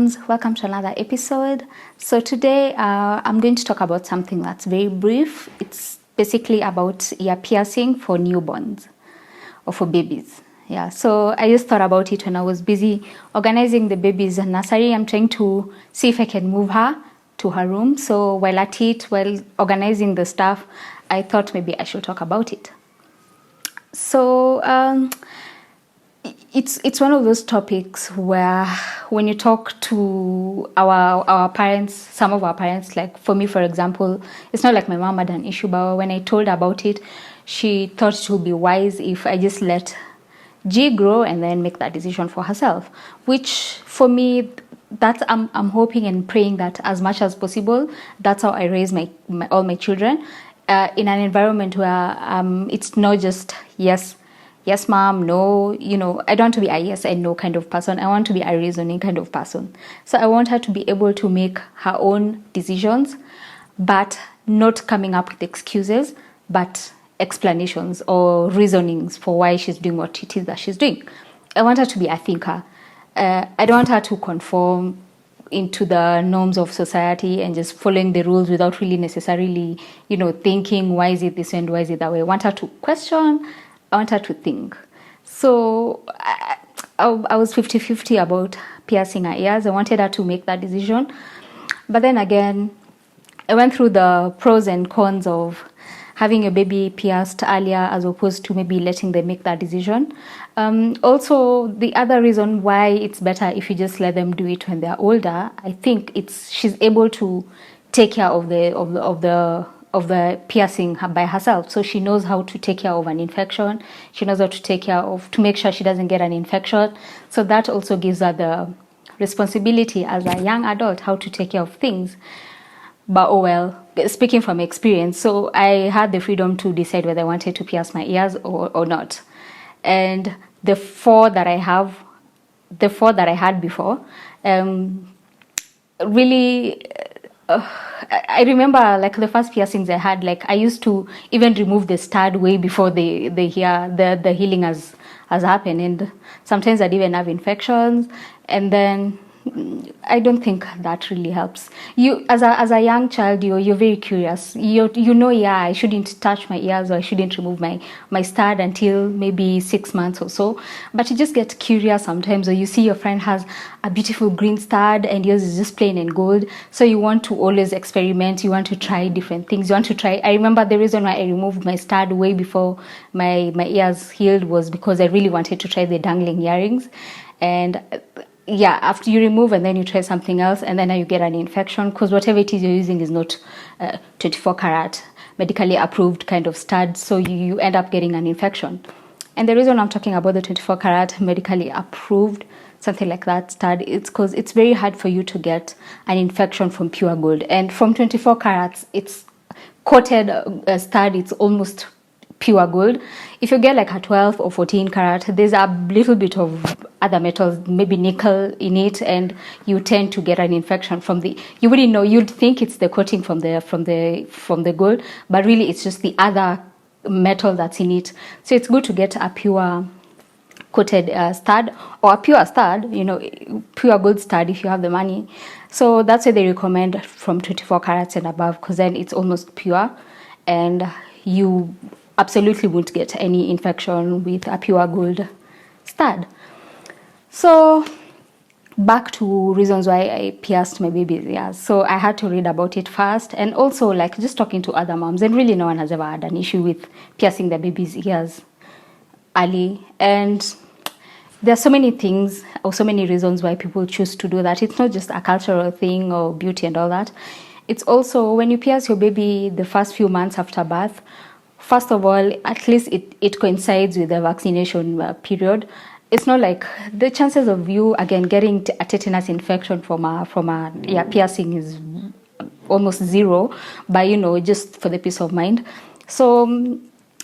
moms, welcome to another episode. So today I'm going to talk about something that's very brief. It's basically about ear piercing for newborns or for babies. Yeah, so I just thought about it when I was busy organizing the baby's nursery. I'm trying to see if I can move her to her room. So while organizing the stuff, I thought maybe I should talk about it. So it's one of those topics where when you talk to our parents, some of our parents, like for me, for example, it's not like my mom had an issue, but when I told her about it, she thought it would be wise if I just let G grow and then make that decision for herself, which for me, that's I'm hoping and praying that as much as possible, that's how I raise all my children in an environment where it's not just yes mom, no, I don't want to be a yes and no kind of person. I want to be a reasoning kind of person. So I want her to be able to make her own decisions, but not coming up with excuses, but explanations or reasonings for why she's doing what it is that she's doing. I want her to be a thinker. I don't want her to conform into the norms of society and just following the rules without really necessarily, thinking, why is it this way and why is it that way? I want her to question. I want her to think. So I was 50-50 about piercing her ears. I wanted her to make that decision. But then again, I went through the pros and cons of having a baby pierced earlier as opposed to maybe letting them make that decision. Also, the other reason why it's better if you just let them do it when they're older, I think she's able to take care of the piercing by herself. So she knows how to take care of an infection. She knows how to make sure she doesn't get an infection. So that also gives her the responsibility as a young adult how to take care of things. But oh well, speaking from experience, so I had the freedom to decide whether I wanted to pierce my ears or not. And the four that I had before, really, I remember like the first piercings I had, like I used to even remove the stud way before the healing has happened, and sometimes I'd even have infections, and then I don't think that really helps. You as a young child, you're very curious. I shouldn't touch my ears or I shouldn't remove my stud until maybe 6 months or so. But you just get curious sometimes, or you see your friend has a beautiful green stud and yours is just plain and gold. So you want to always experiment. You want to try different things. You want to try. I remember the reason why I removed my stud way before my ears healed was because I really wanted to try the dangling earrings, and yeah, after you remove and then you try something else and then you get an infection because whatever it is you're using is not 24 karat medically approved kind of stud, so you end up getting an infection. And the reason I'm talking about the 24 karat medically approved something like that stud, it's because it's very hard for you to get an infection from pure gold, and from 24 carats it's coated stud, it's almost pure gold. If you get like a 12 or 14 karat, there's a little bit of other metals, maybe nickel in it, and you tend to get an infection from you wouldn't know, you'd think it's the coating from the gold, but really it's just the other metal that's in it. So it's good to get a pure coated stud or a pure stud, pure gold stud if you have the money. So that's why they recommend from 24 carats and above, because then it's almost pure and you absolutely won't get any infection with a pure gold stud. So back to reasons why I pierced my baby's ears. So I had to read about it first, and also like just talking to other moms, and really no one has ever had an issue with piercing their baby's ears early. And there are so many things or so many reasons why people choose to do that. It's not just a cultural thing or beauty and all that. It's also when you pierce your baby the first few months after birth, first of all, at least it coincides with the vaccination period. It's not like the chances of you again getting a tetanus infection from a ear piercing is almost zero, but just for the peace of mind. So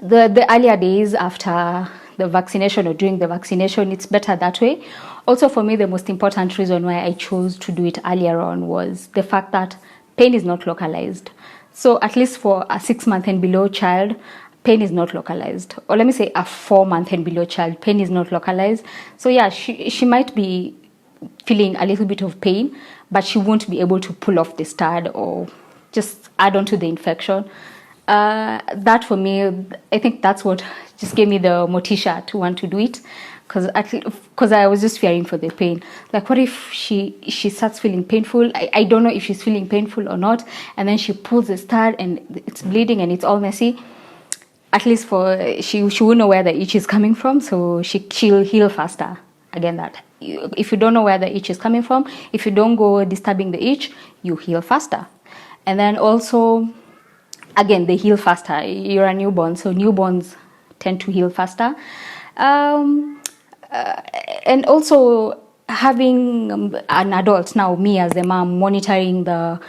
the earlier days after the vaccination or during the vaccination, it's better that way. Also for me, the most important reason why I chose to do it earlier on was the fact that pain is not localized. So at least for a 6-month and below child, pain is not localized. Or let me say a 4-month and below child, pain is not localized. So yeah, she might be feeling a little bit of pain, but she won't be able to pull off the stud or just add on to the infection. That for me, I think that's what just gave me the motisha to want to do it, because I was just fearing for the pain. Like, what if she starts feeling painful? I don't know if she's feeling painful or not, and then she pulls the stud and it's bleeding and it's all messy. At least she will know where the itch is coming from, so she'll heal faster. Again, that if you don't know where the itch is coming from, if you don't go disturbing the itch, you heal faster. And then also, again, they heal faster. You're a newborn, so newborns tend to heal faster. And also having an adult, now me as the mom, monitoring the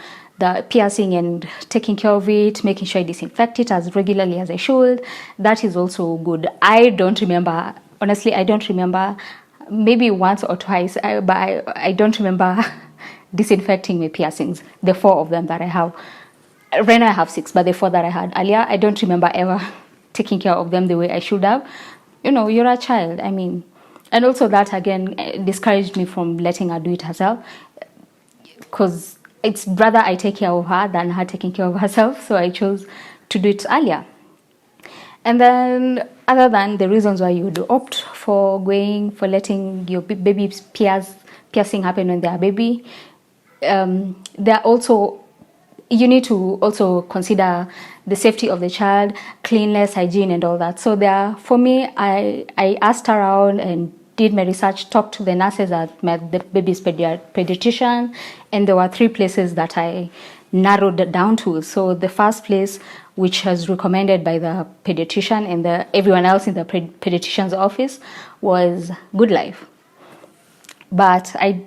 piercing and taking care of it, making sure I disinfect it as regularly as I should, that is also good. I don't remember, honestly, I don't remember, maybe once or twice, but I don't remember disinfecting my piercings, the 4 of them that I have. Right now I have 6, but the 4 that I had earlier, I don't remember ever taking care of them the way I should have. You know, you're a child, I mean. And also that, again, discouraged me from letting her do it herself, because it's rather I take care of her than her taking care of herself, so I chose to do it earlier. And then, other than the reasons why you would opt for letting your baby piercing happen when they are baby, there are also, you need to also consider the safety of the child, cleanliness, hygiene, and all that. So for me, I asked around and did my research, talked to the nurses at the baby's pediatrician, and there were 3 places that I narrowed it down to. So the first place, which was recommended by the pediatrician and everyone else in the pediatrician's office, was Good Life. But I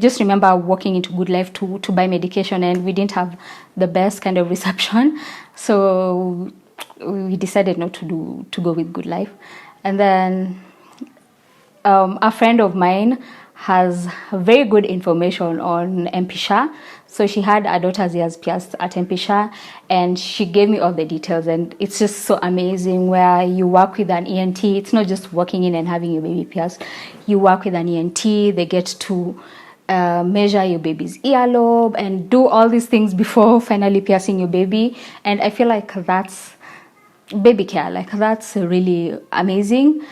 just remember walking into Good Life to buy medication, and we didn't have the best kind of reception, so we decided not to go with Good Life. And then a friend of mine has very good information on MPSHA. So she had her daughter's ears pierced at MPSHA, and she gave me all the details, and it's just so amazing, where you work with an ENT. It's not just walking in and having your baby pierced. You work with an ENT. They get to measure your baby's earlobe and do all these things before finally piercing your baby. And I feel like that's baby care. Like, that's really amazing.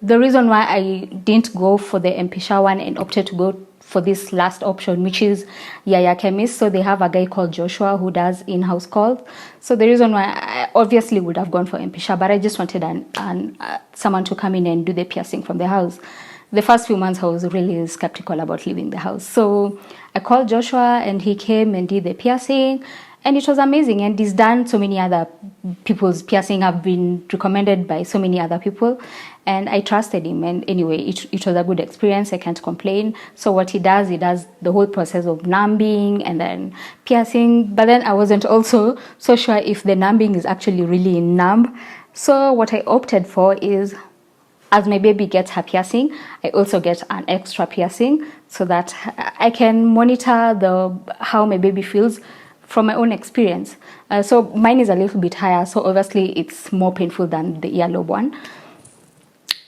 The reason why I didn't go for the MPSHA one and opted to go for this last option, which is Yaya Chemist. So they have a guy called Joshua who does in-house calls. So the reason why I obviously would have gone for MPSHA, but I just wanted someone to come in and do the piercing from the house. The first few months I was really skeptical about leaving the house. So I called Joshua and he came and did the piercing, and it was amazing. And he's done so many other people's piercing, have been recommended by so many other people, and I trusted him. And anyway, it was a good experience. I can't complain. So what he does the whole process of numbing and then piercing. But then I wasn't also so sure if the numbing is actually really numb. So what I opted for is, as my baby gets her piercing, I also get an extra piercing, so that I can monitor how my baby feels from my own experience. So mine is a little bit higher, so obviously it's more painful than the earlobe one.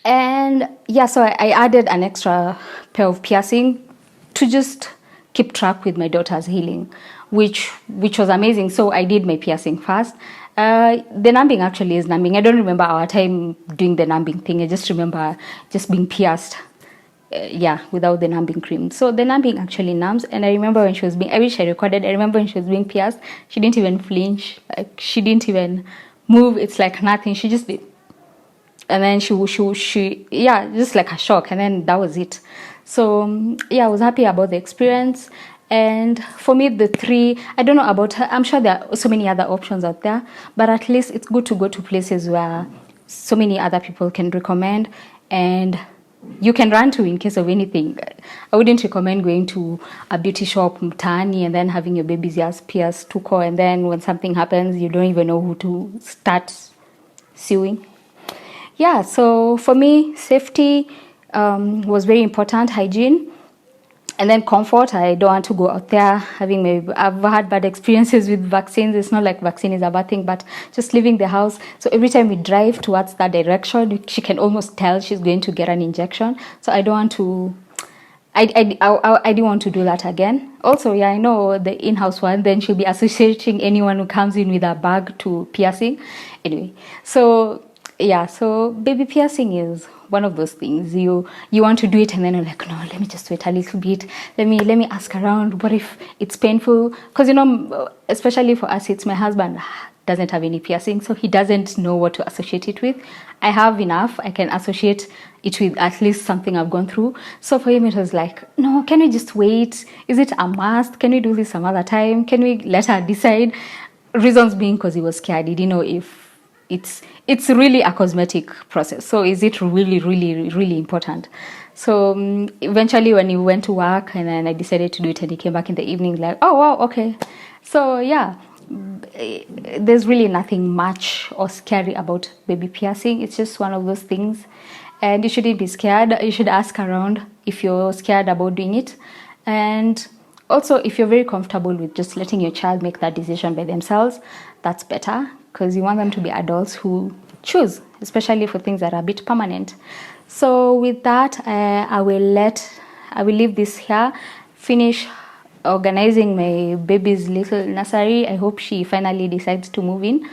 And yeah, so I added an extra pair of piercing to just keep track with my daughter's healing, which was amazing. So I did my piercing first. The numbing actually is numbing. I don't remember our time doing the numbing thing. I just remember just being pierced. Without the numbing cream. So the numbing actually numbs. And I remember when she was I wish I recorded. I remember when she was being pierced, she didn't even flinch. Like, she didn't even move. It's like nothing. She just did. And then she just like a shock. And then that was it. So I was happy about the experience. And for me, the 3, I don't know about her. I'm sure there are so many other options out there, but at least it's good to go to places where so many other people can recommend, and you can run to in case of anything. I wouldn't recommend going to a beauty shop, mtaani, and then having your baby's ears pierced, tuko, and then when something happens, you don't even know who to start suing. So for me, safety was very important, hygiene, and then comfort. I don't want to go out there I've had bad experiences with vaccines. It's not like vaccine is a bad thing, but just leaving the house. So every time we drive towards that direction, she can almost tell she's going to get an injection. So I don't want to I didn't want to do that again. Also, yeah, I know the in-house one, then she'll be associating anyone who comes in with a bag to piercing. Anyway, so yeah, so baby piercing is one of those things you want to do it and then you're like, no, let me just wait a little bit. Let me ask around. What if it's painful? Because especially for us, it's my husband doesn't have any piercing, so he doesn't know what to associate it with. I have enough. I can associate it with at least something I've gone through. So for him, it was like, no, can we just wait? Is it a must? Can we do this some other time? Can we let her decide? Reasons being because he was scared. He didn't know if it's really a cosmetic process. So is it really, really, really important? So eventually when he went to work and then I decided to do it and he came back in the evening like, oh, wow, okay. So yeah, there's really nothing much or scary about baby piercing. It's just one of those things. And you shouldn't be scared. You should ask around if you're scared about doing it. And also, if you're very comfortable with just letting your child make that decision by themselves, that's better because you want them to be adults who choose, especially for things that are a bit permanent. So with that, I will leave this here, finish organizing my baby's little nursery. I hope she finally decides to move in,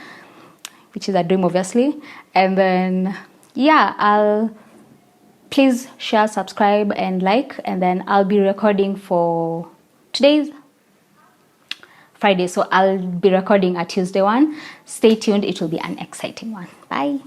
which is a dream, obviously. And then, yeah, I'll please share, subscribe, and like. And then I'll be recording for today's Friday, so I'll be recording a Tuesday one. Stay tuned, it will be an exciting one. Bye.